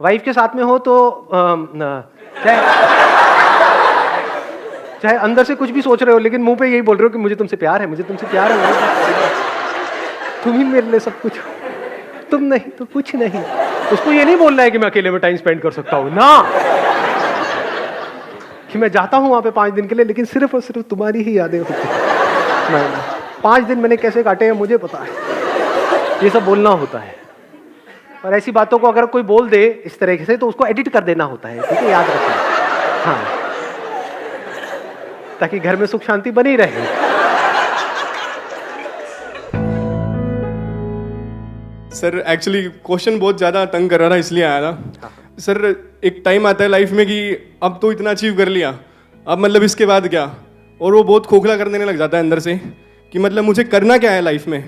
Wife के साथ में हो तो चाहे चाहे अंदर से कुछ भी सोच रहे हो लेकिन मुंह पे यही बोल रहे हो कि मुझे तुमसे प्यार है, मुझे तुमसे प्यार है, तुम ही मेरे लिए सब कुछ हो, तुम नहीं तो कुछ नहीं। उसको ये नहीं बोलना है कि मैं अकेले में टाइम स्पेंड कर सकता हूं ना, कि मैं जाता हूं वहां पे 5 दिन के लिए लेकिन सिर्फ और सिर्फ तुम्हारी ही यादें होती हैं। नहीं, 5 दिन मैंने कैसे काटे हैं मुझे पता है, ये सब बोलना होता है। और ऐसी बातों को अगर कोई बोल दे इस तरीके से तो उसको एडिट कर देना होता है, ठीक है, याद रखना। हाँ, ताकि घर में सुख शांति बनी रहे। सर एक्चुअली क्वेश्चन बहुत ज़्यादा तंग कर रहा था इसलिए आया था। सर एक टाइम आता है लाइफ में कि अब तो इतना अचीव कर लिया, अब मतलब इसके बाद क्या, और वो बहुत खोखला कर देने लग जाता है अंदर से कि मतलब मुझे करना क्या है लाइफ में,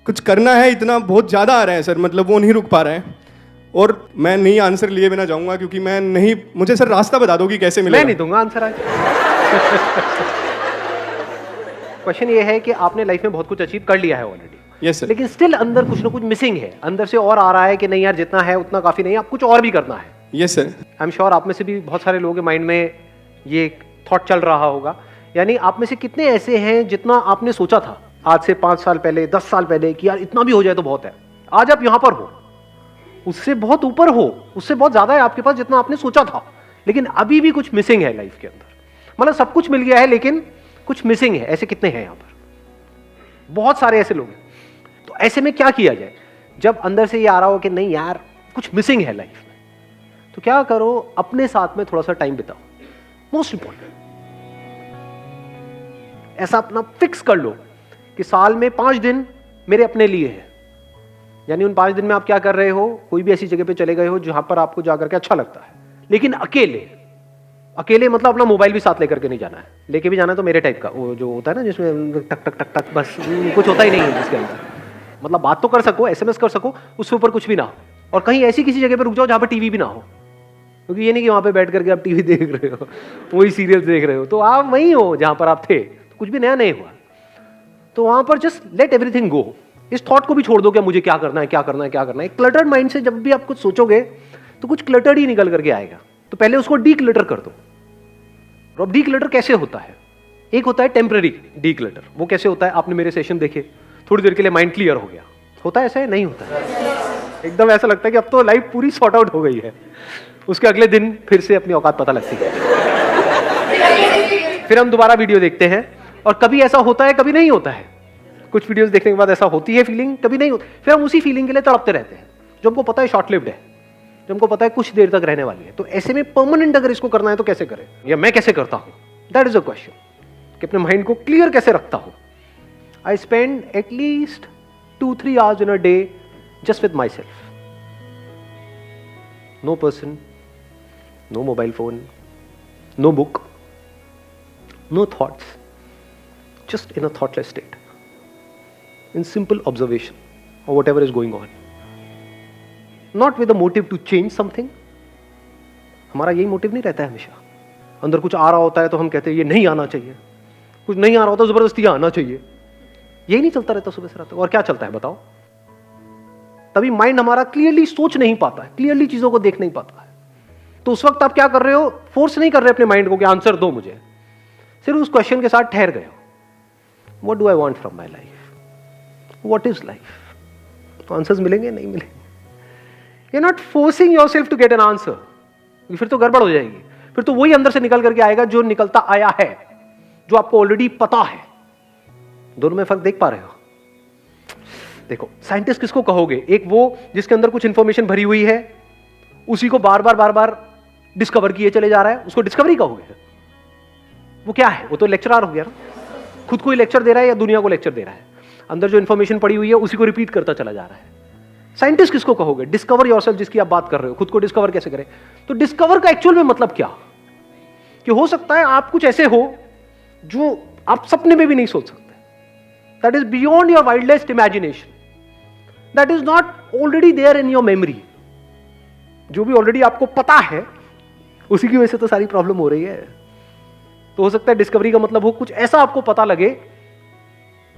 कुछ करना है, इतना बहुत ज़्यादा आ रहा है सर, मतलब वो नहीं रुक पा रहा है। और मैं नहीं आंसर लिए बिना जाऊंगा क्योंकि मैं नहीं, मुझे सर रास्ता बता दो कि कैसे मिलेगा। मैं नहीं दूंगा आंसर आज। क्वेश्चन ये है कि आपने लाइफ में बहुत कुछ अचीव कर लिया है ऑलरेडी, यस सर, लेकिन स्टिल अंदर कुछ ना कुछ मिसिंग है, अंदर से और आ रहा है कि नहीं यार जितना है उतना काफी नहीं, आप कुछ और भी करना है। Yes sir. I am sure आप में से भी बहुत सारे लोगों के माइंड में ये थॉट चल रहा होगा। यानी आप में से कितने ऐसे हैं जितना आपने सोचा था आज से 5 साल पहले, 10 साल पहले कि यार इतना भी हो जाए तो बहुत है, आज आप यहां पर हो, उससे बहुत ऊपर हो, उससे बहुत ज्यादा है आपके पास जितना आपने सोचा था, लेकिन अभी भी कुछ मिसिंग है लाइफ के अंदर। मतलब सब कुछ मिल गया है लेकिन कुछ मिसिंग है। ऐसे कितने हैं यहां पर? बहुत सारे ऐसे लोग हैं। तो ऐसे में क्या किया जाए जब अंदर से ये आ रहा हो कि नहीं यार कुछ मिसिंग है लाइफ में? तो क्या करो, अपने साथ में थोड़ा सा टाइम बिताओ। मोस्ट इंपॉर्टेंट, ऐसा अपना फिक्स कर लो कि साल में 5 दिन मेरे अपने लिए है। यानी उन 5 दिन में आप क्या कर रहे हो, कोई भी ऐसी जगह पे चले गए हो जहां पर आपको जाकर के अच्छा लगता है, लेकिन अकेले। अकेले मतलब अपना मोबाइल भी साथ लेकर के नहीं जाना है, लेके भी जाना है तो मेरे टाइप का, वो जो होता है ना जिसमें टक टक टक टक, बस कुछ होता ही नहीं है जिसके अंदर। मतलब बात तो कर सको, SMS कर सको, उसके ऊपर कुछ भी ना हो। और कहीं ऐसी किसी जगह पे रुक जाओ जहां पर टीवी भी ना हो, क्योंकि ये नहीं कि वहां पे बैठ करके आप टीवी देख रहे हो, वही सीरियल्स देख रहे हो, तो आप वहीं हो जहां पर आप थे, तो कुछ भी नया नहीं हुआ। तो वहां पर जस्ट लेट एवरीथिंग गो। इस थॉट को भी छोड़ दो कि मुझे क्या करना है, क्या करना है, क्या करना है। क्लटर्ड माइंड से जब भी आप कुछ सोचोगे तो कुछ क्लटर्ड ही निकल करके आएगा। तो पहले उसको डी क्लटर कर दो। और अब डी क्लटर कैसे होता है? एक होता है टेम्पररी डी क्लटर। वो कैसे होता है? आपने मेरे सेशन देखे, थोड़ी देर के लिए माइंड क्लियर हो गया। होता है ऐसा है? नहीं होता है। एकदम ऐसा लगता है कि अब तो लाइफ पूरी सॉर्ट आउट हो गई है। उसके अगले दिन फिर से अपनी औकात पता लगती है। फिर हम दोबारा वीडियो देखते हैं और कभी ऐसा होता है, कभी नहीं होता है। कुछ वीडियोस देखने के बाद ऐसा होती है फीलिंग, कभी नहीं होती। फिर हम उसी फीलिंग के लिए तड़पते रहते हैं जो हमको पता है शॉर्ट लिव्ड है, जो हमको पता है कुछ देर तक रहने वाली है। तो ऐसे में परमानेंट अगर इसको करना है तो कैसे करें, या मैं कैसे करता हूं? दैट इज अ क्वेश्चन कि अपने माइंड को क्लियर कैसे रखता हूं। I spend at least 2-3 hours in a day just with myself. No person, no mobile phone, no book, no thoughts, just in a thoughtless state, in simple observation of whatever is going on, not with a motive to change something. हमारा यही motive नहीं रहता है हमेशा। अंदर कुछ आ रहा होता है तो हम कहते हैं ये नहीं आना चाहिए, कुछ नहीं आ रहा होता जबरदस्ती आना चाहिए। यही नहीं चलता रहता सुबह से रात तक। और क्या चलता है बताओ? तभी माइंड हमारा क्लियरली सोच नहीं पाता है, क्लियरली चीजों को देख नहीं पाता है। तो उस वक्त आप क्या कर रहे हो? फोर्स नहीं कर रहे अपने माइंड को कि आंसर दो मुझे, सिर्फ उस क्वेश्चन के साथ ठहर गए हो। What do I want from my life, what is life? तो आंसर्स मिलेंगे? नहीं मिलेंगे। You are not forcing yourself to get an answer, फिर तो गड़बड़ हो जाएगी। फिर तो वही अंदर से निकल करके आएगा जो निकलता आया है, जो आपको ऑलरेडी पता है। दोनों में फर्क देख पा रहे हो? देखो, साइंटिस्ट किसको कहोगे? एक वो जिसके अंदर कुछ इंफॉर्मेशन भरी हुई है, उसी को बार बार डिस्कवर किए चले जा रहा है, उसको डिस्कवरी कहोगे। वो क्या है? वो तो लेक्चरर हो गया ना, खुद को ही लेक्चर दे रहा है या दुनिया को लेक्चर दे रहा है। अंदर जो इंफॉर्मेशन पड़ी हुई है उसी को रिपीट करता चला जा रहा है। साइंटिस्ट किसको कहोगे? डिस्कवर योरसेल्फ, जिसकी आप बात कर रहे हो, खुद को डिस्कवर कैसे करें। तो डिस्कवर का एक्चुअल में मतलब क्या? कि हो सकता है आप कुछ ऐसे हो जो आप सपने में भी नहीं सोच सकते। That is beyond your wildest imagination, that is not already there in your memory. जो भी ऑलरेडी आपको पता है उसी की वजह से तो सारी प्रॉब्लम हो रही है। तो हो सकता है डिस्कवरी का मतलब हो कुछ ऐसा आपको पता लगे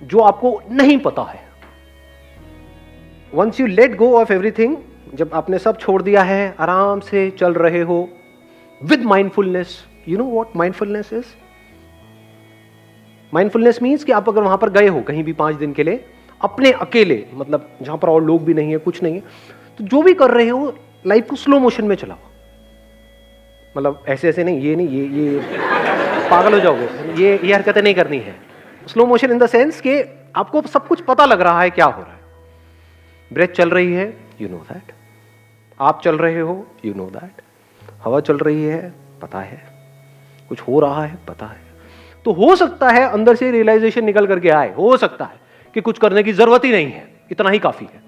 जो आपको नहीं पता है। Once you let go of everything, जब आपने सब छोड़ दिया है, आराम से चल रहे हो with mindfulness. You know what mindfulness is? Mindfulness means कि आप अगर वहां पर गए हो कहीं भी 5 दिन के लिए, अपने अकेले, मतलब जहां पर और लोग भी नहीं है, कुछ नहीं है, तो जो भी कर रहे हो लाइफ को स्लो मोशन में चलाओ. मतलब ऐसे ऐसे नहीं, ये नहीं, ये पागल हो जाओगे, ये हरकतें नहीं करनी है. Slow motion in the sense कि आपको सब कुछ पता लग रहा है क्या हो रहा है. ब्रेथ चल रही है, यू नो दैट. आप चल रहे हो, यू नो दैट. हवा चल रही है, पता है. कुछ हो रहा है, पता है. तो हो सकता है अंदर से रियलाइजेशन निकल करके आए, हो सकता है कि कुछ करने की जरूरत ही नहीं है, इतना ही काफी है.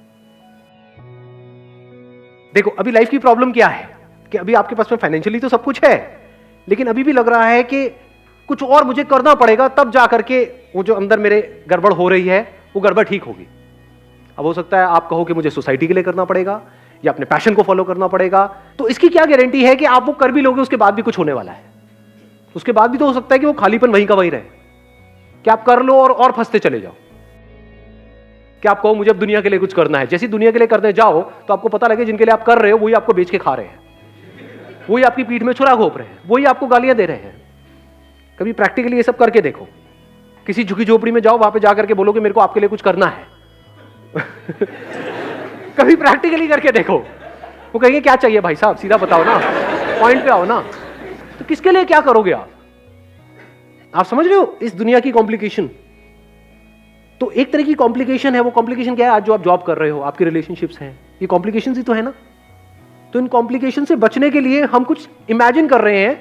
देखो अभी लाइफ की प्रॉब्लम क्या है कि अभी आपके पास में फाइनेंशियली तो सब कुछ है, लेकिन अभी भी लग रहा है कि कुछ और मुझे करना पड़ेगा, तब जाकर के वो जो अंदर मेरे गड़बड़ हो रही है वो गड़बड़ ठीक होगी. अब हो सकता है आप कहो कि मुझे सोसाइटी के लिए करना पड़ेगा या अपने पैशन को फॉलो करना पड़ेगा. तो इसकी क्या गारंटी है कि आप वो कर भी लोगे, उसके बाद भी कुछ होने वाला है? उसके बाद भी तो हो सकता है कि वो खालीपन वहीं का वहीं रहे, कि आप कर लो और फंसते चले जाओ. कि आप कहो मुझे अब दुनिया के लिए कुछ करना है. जैसी दुनिया के लिए करने जाओ तो आपको पता लगे जिनके लिए आप कर रहे हो वही आपको बेच के खा रहे हैं, वही आपकी पीठ में छुरा घोंप रहे हैं, वही आपको गालियां दे रहे हैं. कभी प्रैक्टिकली ये सब करके देखो. किसी झुकी झोपड़ी में जाओ, वहां पे जाकर के बोलो कि मेरे को आपके लिए कुछ करना है. कभी प्रैक्टिकली करके देखो. वो कहेंगे क्या चाहिए भाई साहब, सीधा बताओ ना, पॉइंट पे आओ ना. तो किसके लिए क्या करोगे आप समझ रहे हो इस दुनिया की कॉम्प्लिकेशन? तो एक तरह की कॉम्प्लिकेशन है. वो कॉम्प्लिकेशन क्या है? आज जो आप जॉब कर रहे हो, आपकी रिलेशनशिप्स हैं, ये कॉम्प्लिकेशन ही तो है ना. तो इन कॉम्प्लिकेशन से बचने के लिए हम कुछ इमेजिन कर रहे हैं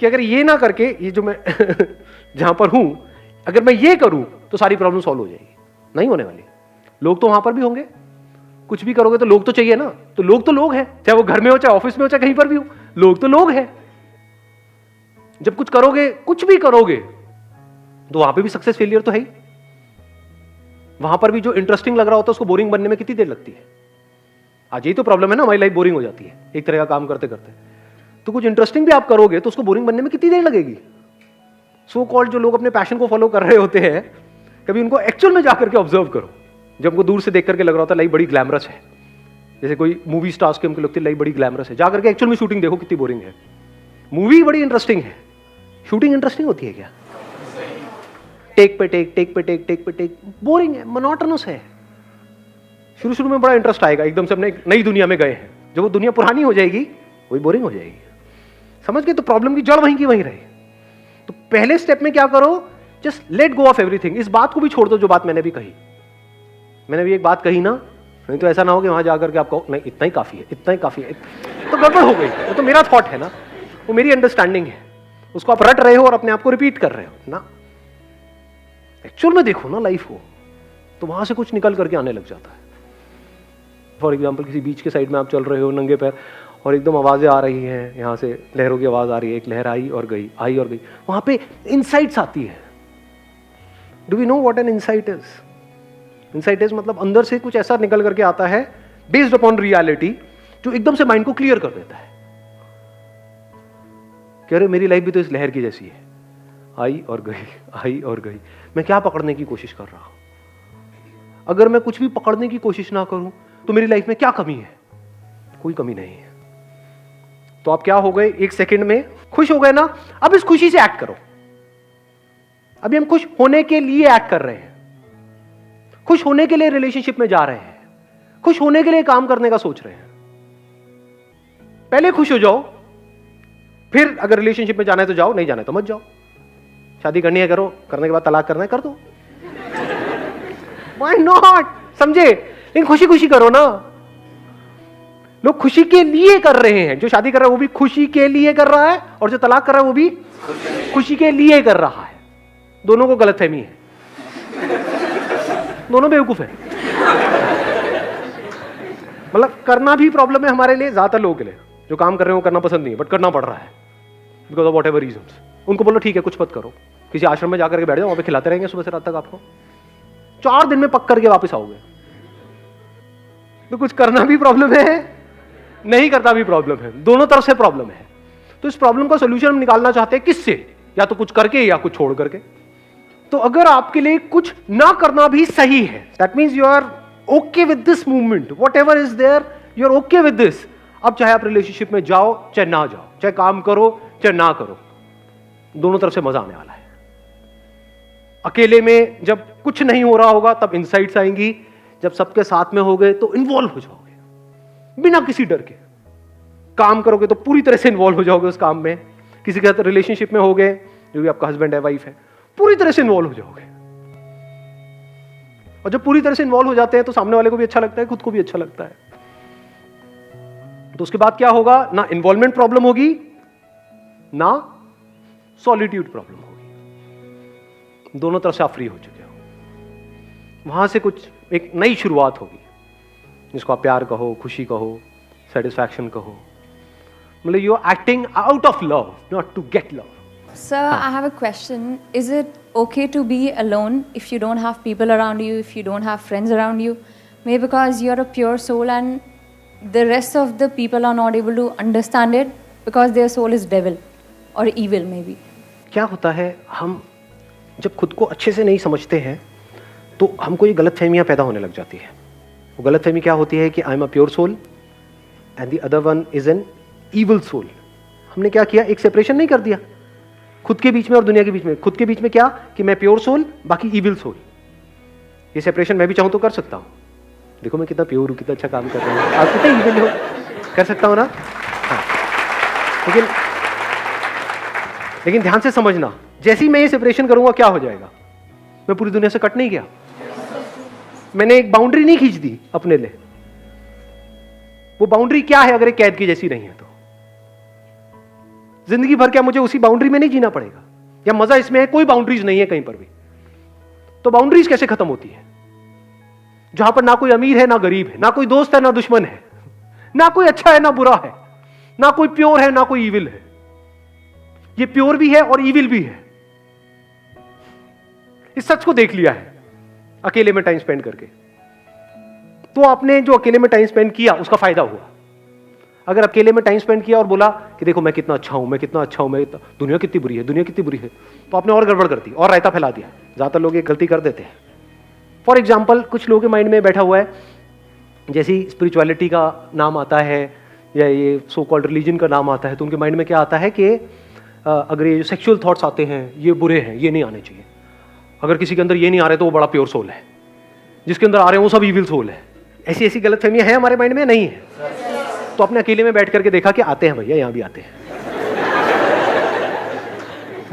कि अगर ये ना करके, ये जो मैं जहां पर हूं, अगर मैं ये करूं तो सारी प्रॉब्लम सॉल्व हो जाएगी. नहीं होने वाली. लोग तो वहां पर भी होंगे, कुछ भी करोगे तो लोग तो चाहिए ना. तो लोग हैं, चाहे वो घर में हो, चाहे ऑफिस में हो, चाहे कहीं पर भी हो, लोग तो लोग हैं. जब कुछ करोगे, कुछ भी करोगे, तो वहां पे भी सक्सेस फेलियर तो है ही. वहां पर भी जो इंटरेस्टिंग लग रहा होता है उसको बोरिंग बनने में कितनी देर लगती है? आज यही तो प्रॉब्लम है ना, हमारी लाइफ बोरिंग हो जाती है एक तरह का काम करते करते. तो कुछ इंटरेस्टिंग भी आप करोगे तो उसको बोरिंग बनने में कितनी देर लगेगी? सो कॉल्ड जो लोग अपने पैशन को फॉलो कर रहे होते हैं, कभी उनको एक्चुअल में जाकर के ऑब्जर्व करो. जब उनको दूर से देख करके लग रहा होता है लाइफ बड़ी ग्लैमरस है, जैसे कोई मूवी स्टार्स के उनको लगती है लाइफ बड़ी ग्लैमरस है, जाकर के एक्चुअल में शूटिंग देखो कितनी बोरिंग है. मूवी बड़ी इंटरेस्टिंग है, शूटिंग इंटरेस्टिंग होती है क्या? टेक पे टेक, टेक पे टेक, टेक पे टेक, बोरिंग है, मोनोटोनस है. शुरू शुरू में बड़ा इंटरेस्ट आएगा, एकदम से अपने नई दुनिया में गए हैं. जब वो दुनिया पुरानी हो जाएगी वही बोरिंग हो जाएगी. समझ गए? तो प्रॉब्लम की जड़ वहीं की वहीं रहे. तो पहले स्टेप में क्या करो? Just let go of everything. इस बात को भी छोड़ दो जो बात मैंने भी कही. मैंने भी एक बात कही ना, नहीं तो ऐसा ना हो कि वहां जाकर के आपको नहीं इतना ही काफी है, इतना ही काफी है, तो गड़बड़ हो गई. वो तो मेरा थॉट है ना, वो मेरी अंडरस्टैंडिंग है, उसको आप रट रहे हो और अपने आप को रिपीट कर रहे हो ना. एक्चुअल में देखो ना लाइफ को, तो वहां से कुछ निकल करके आने लग जाता है. फॉर एग्जाम्पल किसी बीच के साइड में आप चल रहे हो नंगे पैर, और एकदम आवाजें आ रही हैं, यहाँ से लहरों की आवाज आ रही है. एक लहर आई और गई, आई और गई. वहां पे इनसाइट्स आती है. Do we know what an insight is? Insight is मतलब अंदर से कुछ ऐसा निकल करके आता है बेस्ड अपॉन रियलिटी, जो एकदम से माइंड को क्लियर कर देता है कि अरे मेरी लाइफ भी तो इस लहर की जैसी है, आई और गई, आई और गई. मैं क्या पकड़ने की कोशिश कर रहा हूं? अगर मैं कुछ भी पकड़ने की कोशिश ना करूं तो मेरी लाइफ में क्या कमी है? कोई कमी नहीं है. तो आप क्या हो गए? एक सेकंड में खुश हो गए ना. अब इस खुशी से एक्ट करो. अभी हम खुश होने के लिए एक्ट कर रहे हैं, खुश होने के लिए रिलेशनशिप में जा रहे हैं, खुश होने के लिए काम करने का सोच रहे हैं. पहले खुश हो जाओ, फिर अगर रिलेशनशिप में जाना है तो जाओ, नहीं जाना है तो मत जाओ. शादी करनी है करो, करने के बाद तलाक करना है कर दो. Why not? समझे? लेकिन खुशी खुशी करो ना. लोग खुशी के लिए कर रहे हैं. जो शादी कर रहा है वो भी खुशी के लिए कर रहा है, और जो तलाक कर रहा है वो भी खुशी के लिए कर रहा है. दोनों को गलतफहमी है, दोनों बेवकूफ है. मतलब करना भी प्रॉब्लम है हमारे लिए, ज्यादातर लोगों के लिए. जो काम कर रहे हो करना पसंद नहीं है, बट करना पड़ रहा है because of what ever reasons. उनको बोलो ठीक है कुछ मत करो, किसी आश्रम में जाकर के बैठ जाओ, वहां पे खिलाते रहेंगे सुबह से रात तक आपको. 4 दिन में पक करके वापस आओगे. तो कुछ करना भी प्रॉब्लम है, नहीं करना भी प्रॉब्लम है, दोनों तरफ से प्रॉब्लम है. तो इस प्रॉब्लम का सोल्यूशन हम निकालना चाहते हैं किससे? या तो कुछ करके या कुछ छोड़ करके. तो अगर आपके लिए कुछ ना करना भी सही है, that means you are okay with this movement, whatever is there, you are okay with this. अब चाहे आप रिलेशनशिप में जाओ चाहे ना जाओ, चाहे काम करो चाहे ना करो, दोनों तरफ से मजा आने वाला है। अकेले में जब कुछ नहीं हो रहा होगा तब इनसाइट्स आएंगी, जब सबके साथ में हो गए तो इन्वॉल्व हो जाओगे बिना किसी डर के। काम करोगे तो पूरी तरह से इन्वॉल्व हो जाओगे उस काम में। किसी के साथ रिलेशनशिप में हो गए, जो भी आपका हस्बैंड है वाइफ है, पूरी तरह से इन्वॉल्व हो जाओगे। और जब पूरी तरह से इन्वॉल्व हो जाते हैं तो सामने वाले को भी अच्छा लगता है, खुद को भी अच्छा लगता है। तो उसके बाद क्या होगा, ना इन्वॉल्वमेंट प्रॉब्लम होगी ना सॉलिट्यूड प्रॉब्लम होगी, दोनों तरफ से आप फ्री हो चुके हो। वहां से कुछ एक नई शुरुआत होगी, जिसको आप प्यार कहो, खुशी कहो, सेटिस्फैक्शन कहो। मतलब you are acting out of love, not to get love. Sir, I have a question. Is it okay to be alone if you don't have people around you, if you don't have friends around you? Maybe because you're a pure soul and the rest of the people are not able to understand it because their soul is devil or evil maybe. क्या होता है, हम जब खुद को अच्छे से नहीं समझते हैं तो हमको ये गलतफहमियां पैदा होने लग जाती है। वो गलतफहमी क्या होती है कि I am a pure soul and the other one is an evil soul. हमने क्या किया, एक सेपरेशन नहीं कर दिया खुद के बीच में और दुनिया के बीच में। खुद के बीच में क्या कि मैं प्योर सोल, बाकी ईविल सोल। ये सेपरेशन मैं भी चाहूं तो कर सकता हूं। देखो मैं कितना प्योर हूं, कितना अच्छा काम कर रहा हूं, आप कितने ईविल हो, कर सकता हूं ना। हाँ। लेकिन ध्यान से समझना, जैसे ही मैं ये सेपरेशन करूंगा क्या हो जाएगा, मैं पूरी दुनिया से कट नहीं गया, मैंने एक बाउंड्री नहीं खींच दी अपने लिए। वो बाउंड्री क्या है, अगर एक कैद की जैसी नहीं है तो जिंदगी भर क्या मुझे उसी बाउंड्री में नहीं जीना पड़ेगा, या मजा इसमें है कोई बाउंड्रीज नहीं है कहीं पर भी। तो बाउंड्रीज कैसे खत्म होती है, जहां पर ना कोई अमीर है ना गरीब है, ना कोई दोस्त है ना दुश्मन है, ना कोई अच्छा है ना बुरा है, ना कोई प्योर है ना कोई ईविल है। ये प्योर भी है और ईविल भी है। इस सच को देख लिया है अकेले में टाइम स्पेंड करके, तो आपने जो अकेले में टाइम स्पेंड किया उसका फायदा हुआ। अगर अकेले में टाइम स्पेंड किया और बोला कि देखो मैं कितना अच्छा हूं, मैं कितना अच्छा हूं, मैं दुनिया कितनी बुरी है, दुनिया कितनी बुरी है, तो आपने और गड़बड़ कर दी और रायता फैला दिया। ज्यादातर लोग एक गलती कर देते हैं। फॉर एग्जाम्पल, कुछ लोगों के माइंड में बैठा हुआ है, जैसे स्पिरिचुअलिटी का नाम आता है या ये सो कॉल्ड रिलीजन का नाम आता है, तो उनके माइंड में क्या आता है कि अगर ये जो सेक्सुअल थॉट्स आते हैं ये बुरे हैं, ये नहीं आने चाहिए। अगर किसी के अंदर ये नहीं आ रहे तो वो बड़ा प्योर सोल है, जिसके अंदर आ रहे हैं वो सब ईविल सोल है। ऐसी ऐसी गलतफहमियां हैं हमारे माइंड में, नहीं है। तो अपने अकेले में बैठ करके देखा कि आते हैं भैया, यहां भी आते हैं।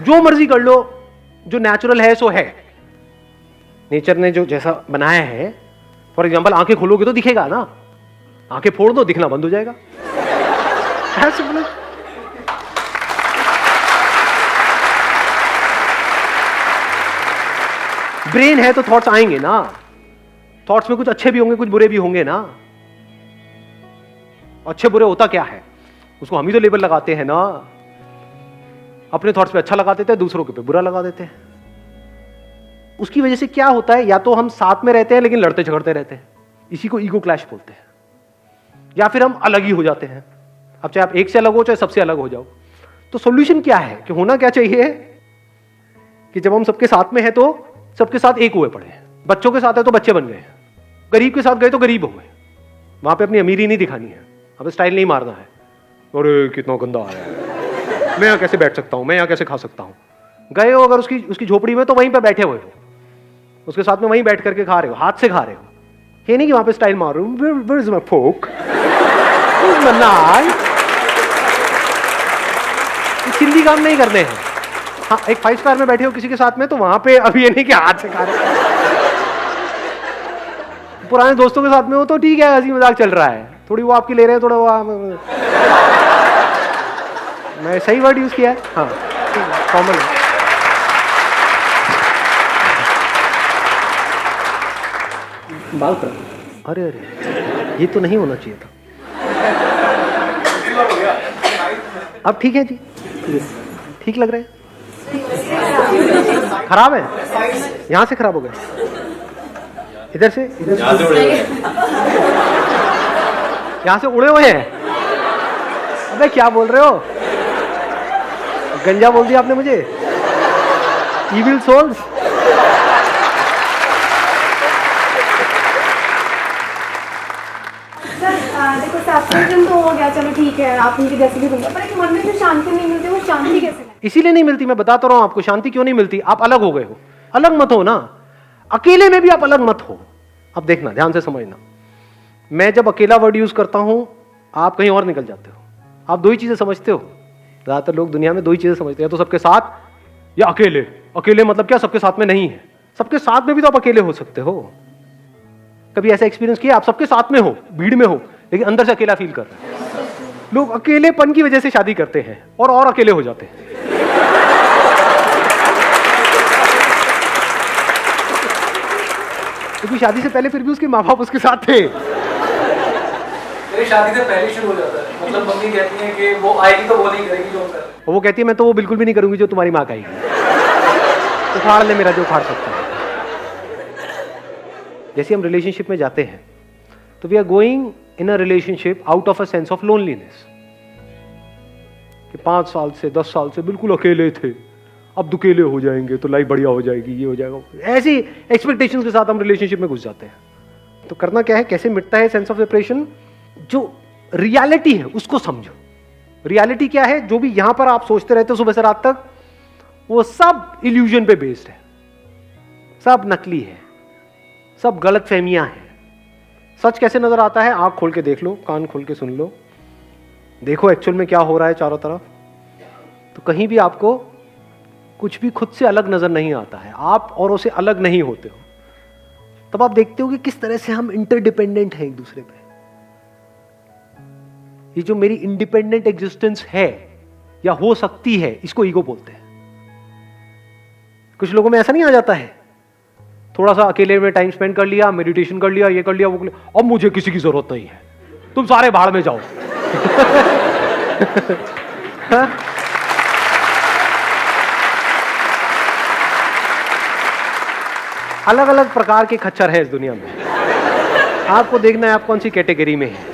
जो मर्जी कर लो, जो नेचुरल है सो है। नेचर ने जो जैसा बनाया है, फॉर एग्जाम्पल आंखें खोलोगे तो दिखेगा ना, आंखें फोड़ दो दिखना बंद हो जाएगा। ब्रेन है तो थॉट्स आएंगे ना, थॉट्स में कुछ अच्छे भी होंगे कुछ बुरे भी होंगे ना। अच्छे बुरे होता क्या है, उसको हम ही तो लेबल लगाते हैं ना। अपने थॉट्स पे अच्छा लगा देते हैं, दूसरों के पे बुरा लगा देते हैं। उसकी वजह से क्या होता है, या तो हम साथ में रहते हैं लेकिन लड़ते झगड़ते रहते हैं, इसी को ईगो क्लैश बोलते हैं, या फिर हम अलग ही हो जाते हैं। अब चाहे आप एक से अलग हो चाहे सबसे अलग हो जाओ। तो सॉल्यूशन क्या है कि होना क्या चाहिए कि जब हम सबके साथ में है तो सबके साथ एक हुए पड़े। बच्चों के साथ है तो बच्चे बन गए, गरीब के साथ गए तो गरीब हो गए। वहां पे अपनी अमीरी नहीं दिखानी है, अब स्टाइल नहीं मारना है, अरे कितना गंदा आ रहा है, मैं यहाँ कैसे बैठ सकता हूँ, मैं यहाँ कैसे खा सकता हूँ। गए हो अगर उसकी झोपड़ी में तो वहीं पे बैठे हुए हो, उसके साथ में वहीं बैठ करके खा रहे हो, हाथ से खा रहे हो। ये नहीं कि वहां पे स्टाइल मार रहे हो, where is my fork? Where is my knife? चिंदी काम नहीं करने हैं। हाँ, एक 5 स्टार में बैठे हो किसी के साथ में तो वहां पे अभी ये नहीं कि हाथ से खा रहे हो। पुराने दोस्तों के साथ में हो तो ठीक है, हंसी मजाक चल रहा है, थोड़ी वो आपकी ले रहे हैं, थोड़ा वो मैं सही वर्ड यूज किया है, हाँ कॉमन है। बाल कर, अरे अरे ये तो नहीं होना चाहिए था। अब ठीक है जी, ठीक लग रहे हैं। खराब है, यहां से खराब हो गए, इधर से यहां से उड़े हुए हैं। अबे क्या बोल रहे हो, गंजा बोल दिया आपने मुझे, इविल सोल्स। देखो सेपरेशन तो हो गया, चलो ठीक है, आप उनके जैसे भी बन गए, पर एक मन में जो शांति नहीं मिलती, वो शांति कैसे लाए? इसीलिए नहीं मिलती, मैं बताता रहा हूं आपको शांति क्यों नहीं मिलती। आप अलग हो गए हो, अलग मत हो ना, अकेले में भी आप अलग मत हो। अब देखना, ध्यान से समझना, मैं जब अकेला वर्ड यूज करता हूं आप कहीं और निकल जाते हो। आप दो ही चीजें समझते हो, ज्यादातर लोग दुनिया में दो ही चीजें समझते हैं, तो सबके साथ या अकेले। अकेले मतलब क्या, सबके साथ में नहीं है, सबके साथ में भी तो आप अकेले हो सकते हो। कभी ऐसा एक्सपीरियंस किया आप सबके साथ में हो, भीड़ में हो, लेकिन अंदर से अकेला फील कर रहे हैं? लोग अकेलेपन की वजह से शादी करते हैं और अकेले हो जाते हैं। क्योंकि शादी से पहले फिर भी उसके माँ बाप उसके साथ थे। मेरी शादी से पहले शुरू हो जाता है, मतलब मम्मी कहती है कि वो आएगी तो वो नहीं करेगी जो हम कर रहे हैं। और वो कहती है मैं तो वो बिल्कुल भी नहीं करूंगी जो तुम्हारी माँ कहेगी, उखाड़ ले मेरा जो उखाड़ सकता है। जैसे हम रिलेशनशिप में जाते हैं तो we are going in a relationship out of a sense of loneliness, कि 5 साल से 10 साल से बिल्कुल अकेले थे, अब दुकेले हो जाएंगे तो लाइफ बढ़िया हो जाएगी, ये हो जाएगा, ऐसी एक्सपेक्टेशंस के साथ हम रिलेशनशिप में घुस जाते हैं। तो करना क्या है, कैसे मिटता है सेंस ऑफ सेपरेशन? जो रियलिटी है उसको समझो। रियलिटी क्या है? जो भी यहां पर आप सोचते रहते हो सुबह से रात तक, वो सब इल्यूजन पे बेस्ड है, सब नकली है, सब गलत फहमियां हैं। सच कैसे नजर आता है? आंख खोल के देख लो, कान खोल के सुन लो, देखो एक्चुअल में क्या हो रहा है चारों तरफ। तो कहीं भी आपको कुछ भी खुद से अलग नजर नहीं आता है, आप औरों से अलग नहीं होते हो। तब आप देखते हो कि किस तरह से हम इंटरडिपेंडेंट हैं एक दूसरे पे। ये जो मेरी इंडिपेंडेंट एग्जिस्टेंस है या हो सकती है, इसको ईगो बोलते हैं। कुछ लोगों में ऐसा नहीं आ जाता है, थोड़ा सा अकेले में टाइम स्पेंड कर लिया, मेडिटेशन कर लिया, ये कर लिया, वो कर लिया, अब मुझे किसी की जरूरत नहीं है, तुम सारे भाड़ में जाओ। हाँ? अलग अलग प्रकार के खच्चर है इस दुनिया में, आपको देखना है आप कौन सी कैटेगरी में है।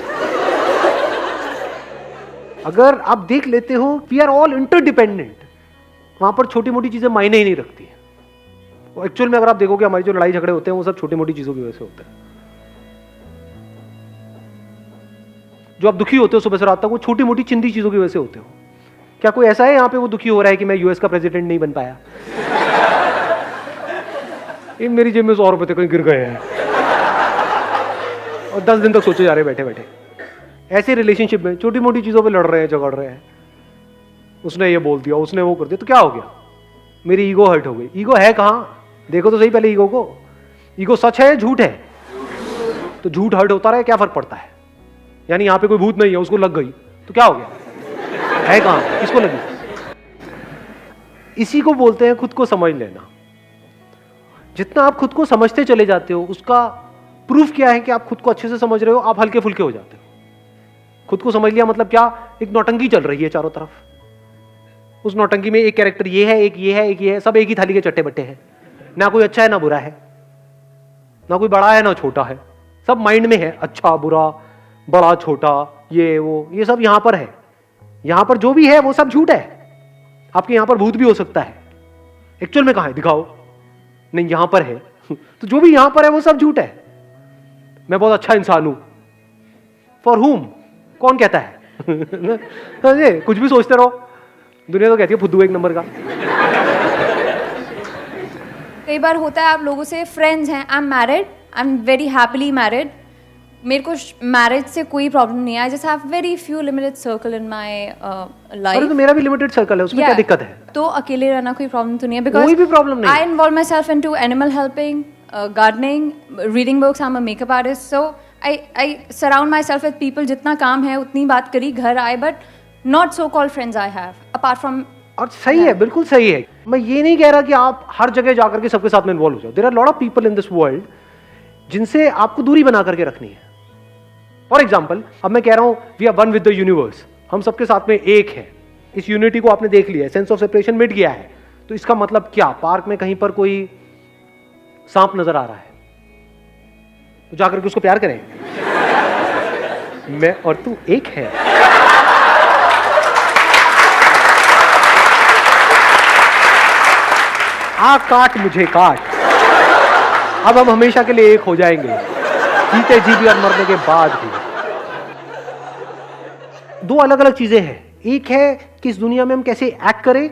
अगर आप देख लेते हो वी आर ऑल इंटरडिपेंडेंट, वहां पर छोटी मोटी चीजें मायने ही नहीं रखती है। एक्चुअल में अगर आप देखोगे हमारी जो लड़ाई झगड़े होते हैं वो सब छोटी मोटी चीजों की वजह से होते हैं। जो आप दुखी होते हो सुबह से रात तक, वो छोटी मोटी चिंदी चीजों की वजह से होते हो। क्या कोई ऐसा है यहाँ पे वो दुखी हो रहा है कि मैं यूएस का प्रेसिडेंट नहीं बन पाया? ये मेरी जेब में 100 रुपए थे, कहीं गिर गए हैं, और 10 दिन तक सोचे जा रहे बैठे बैठे। ऐसे रिलेशनशिप में छोटी मोटी चीजों पे लड़ रहे हैं, झगड़ रहे हैं, उसने ये बोल दिया, उसने वो कर दिया, तो क्या हो गया? मेरी ईगो हर्ट हो गई। ईगो है कहां? देखो तो सही पहले ईगो को। ईगो सच है झूठ है? तो झूठ हर्ट होता रहे, क्या फर्क पड़ता है? यानी यहां पे कोई भूत नहीं है, उसको लग गई तो क्या हो गया? है कहां? किसको लगी? इसी को बोलते हैं खुद को समझ लेना। जितना आप खुद को समझते चले जाते हो, उसका प्रूफ क्या है कि आप खुद को अच्छे से समझ रहे हो, आप हल्के फुल्के हो जाते हो। खुद को समझ लिया मतलब क्या? एक नौटंकी चल रही है चारों तरफ, उस नौटंकी में एक कैरेक्टर ये है, एक ये है, एक ये है, सब एक ही थाली के चट्टे बट्टे हैं, ना कोई अच्छा है ना बुरा है, ना कोई बड़ा है ना छोटा है, सब माइंड में है, अच्छा बुरा, बड़ा छोटा, ये वो, ये सब यहां पर है। यहां पर जो भी है वो सब झूठ है। आपके यहां पर भूत भी हो सकता है, एक्चुअल में कहां है दिखाओ, नहीं यहां पर है। तो जो भी यहां पर है वो सब झूठ है। मैं बहुत अच्छा इंसान हूं, फॉर हुम? कौन कहता है? कुछ भी सोचते रहो, दुनिया तो कहती है फुद्दू एक नंबर का। कई बार होता है आप लोगों से फ्रेंड्स हैं, I am married, I am very happily married, मेरे को मैरिज से कोई प्रॉब्लम नहीं है, I just have very few limited circle in my life. अरे तो मेरा भी लिमिटेड सर्कल है, उसमें क्या दिक्कत है? तो अकेले रहना कोई प्रॉब्लम तो नहीं है, कोई भी प्रॉब्लम नहीं। I involve myself in to animal helping, gardening, reading books, I am a makeup artist, so I surround myself with people, जितना काम है उतनी बात करी, घर आए, but not so called friends I have apart from. और सही है, बिल्कुल सही है। मैं ये नहीं कह रहा कि आप हर जगह जाकर के सबके साथ में इन्वॉल्व हो जाओ। There are lot of people in this world जिनसे आपको दूरी बना करके रखनी है। फॉर एग्जाम्पल, अब मैं कह रहा हूं we are one with the universe, हम सबके साथ में एक है, इस यूनिटी को आपने देख लिया, सेंस ऑफ सेपरेशन मिट गया है। तो इसका मतलब क्या? पार्क में कहीं पर कोई सांप नजर आ रहा है तो जाकर के उसको प्यार करें, मैं और तू एक है। आ काट मुझे काट, अब हम हमेशा के लिए एक हो जाएंगे, जीते जी भी और मरने के बाद भी। दो अलग अलग चीजें हैं। एक है कि इस दुनिया में हम कैसे एक्ट करें,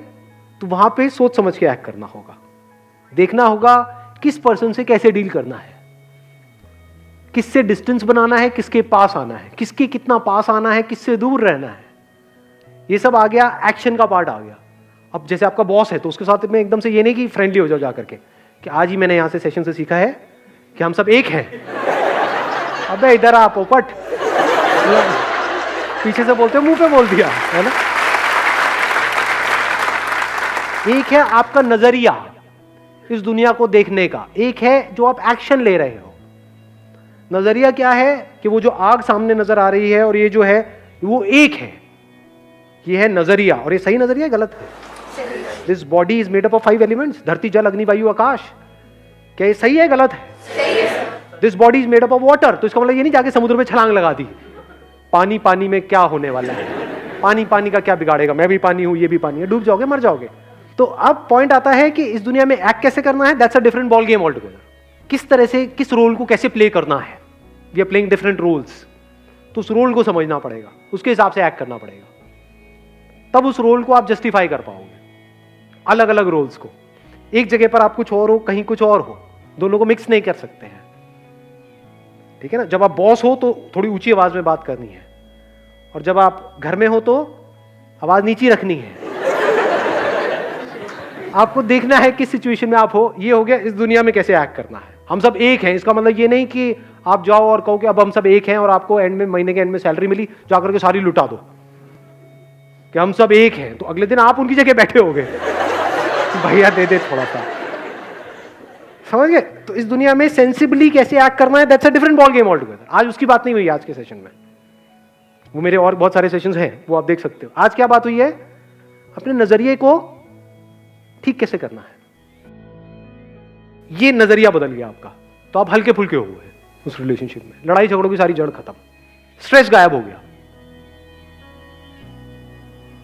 तो वहां पे सोच समझ के एक्ट करना होगा, देखना होगा किस पर्सन से कैसे डील करना है, किससे डिस्टेंस बनाना है, किसके पास आना है, किसके कितना पास आना है, किससे दूर रहना है। ये सब आ गया, एक्शन का पार्ट आ गया। अब जैसे आपका बॉस है तो उसके साथ में एकदम से ये नहीं कि फ्रेंडली हो जाओ जाकर के कि आज ही मैंने यहां से सेशन से सीखा है कि हम सब एक हैं। अबे इधर आ पोपट, पीछे से बोलते मुंह पे बोल दिया, है ना। एक है आपका नजरिया इस दुनिया को देखने का, एक है जो आप एक्शन ले रहे हो। नजरिया क्या है कि वो जो आग सामने नजर आ रही है और ये जो है वो एक है, ये है नजरिया। और ये सही नजरिया गलत है? This body is made up of 5 elements, धरती जल अग्नि वायु आकाश। क्या ये सही है गलत है? This body is made up of water, तो इसका मतलब ये नहीं जाके समुद्र में छलांग लगा दी। पानी पानी में क्या होने वाला है, पानी पानी का क्या बिगाड़ेगा, मैं भी पानी हूं ये भी पानी है, डूब जाओगे मर जाओगे। तो अब पॉइंट आता है कि इस दुनिया में एक्ट कैसे करना है, that's a different ball game all together. किस तरह से किस रोल को कैसे प्ले करना है, we are playing different roles. तो उस रोल को समझना पड़ेगा, उसके हिसाब से एक्ट करना पड़ेगा, तब उस रोल को आप जस्टिफाई कर पाओगे। अलग अलग रोल्स को, एक जगह पर आप कुछ और हो, कहीं कुछ और हो, दोनों को मिक्स नहीं कर सकते हैं, ठीक है ना। जब आप बॉस हो तो थोड़ी ऊंची आवाज में बात करनी है, और जब आप घर में हो तो आवाज नीची रखनी है। आपको देखना है किस सिचुएशन में आप हो। ये हो गया इस दुनिया में कैसे एक्ट करना है। हम सब एक हैं, इसका मतलब ये नहीं कि आप जाओ और कहो कि अब हम सब एक हैं और आपको एंड में, महीने के एंड में सैलरी मिली, जाकर के सारी लुटा दो कि हम सब एक हैं, तो अगले दिन आप उनकी जगह बैठे होगे, भैया दे दे थोड़ा सा, समझ गए। तो इस दुनिया में सेंसिबली कैसे एक्ट करना है, that's a different ball game all together. आज उसकी बात नहीं हुई आज के सेशन में, वो मेरे और बहुत सारे सेशंस हैं, वो आप देख सकते हो। आज क्या बात हुई है, अपने नजरिए को ठीक कैसे करना है। ये नजरिया बदल गया आपका, तो आप हल्के फुल्के हो गए उस रिलेशनशिप में, लड़ाई झगड़ों की सारी जड़ खत्म, स्ट्रेस गायब हो गया,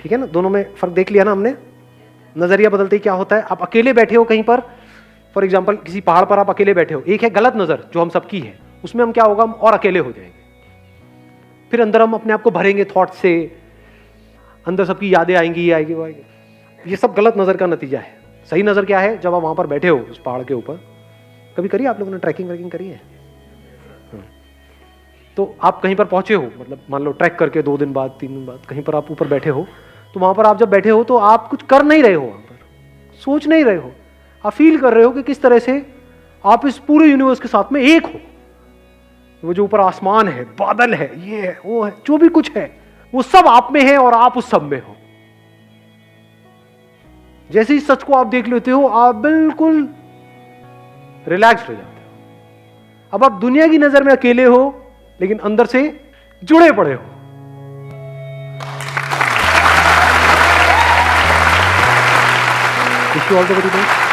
ठीक है ना। दोनों में फर्क देख लिया ना हमने। नजरिया बदलते ही क्या होता है, आप अकेले बैठे हो कहीं पर, फॉर एग्जाम्पल किसी पहाड़ पर आप अकेले बैठे हो, एक है गलत नजर जो हम सबकी है, उसमें हम क्या होगा, हम और अकेले हो जाएंगे। फिर अंदर हम अपने आप को भरेंगे थॉट से, अंदर सबकी यादें आएंगी, ये आएगी वो आएगी। ये सब गलत नजर का नतीजा है। सही नजर क्या है, जब आप वहां पर बैठे हो उस पहाड़ के ऊपर, कभी करिए आप लोगों ने ट्रैकिंग व्रैकिंग करी है, तो आप कहीं पर पहुंचे हो, मतलब मान लो ट्रैक करके 2 दिन बाद 3 दिन बाद कहीं पर आप ऊपर बैठे हो, तो वहां पर आप जब बैठे हो तो आप कुछ कर नहीं रहे हो, वहां पर सोच नहीं रहे हो, आप फील कर रहे हो कि किस तरह से आप इस पूरे यूनिवर्स के साथ में एक हो। वो जो ऊपर आसमान है, बादल है, ये है, वो है, जो भी कुछ है, वो सब आप में है और आप उस सब में हो। जैसे ही सच को आप देख लेते हो, आप बिल्कुल रिलैक्स हो जाते हो। अब आप दुनिया की नजर में अकेले हो, लेकिन अंदर से जुड़े पड़े हो। Wish you all the very best.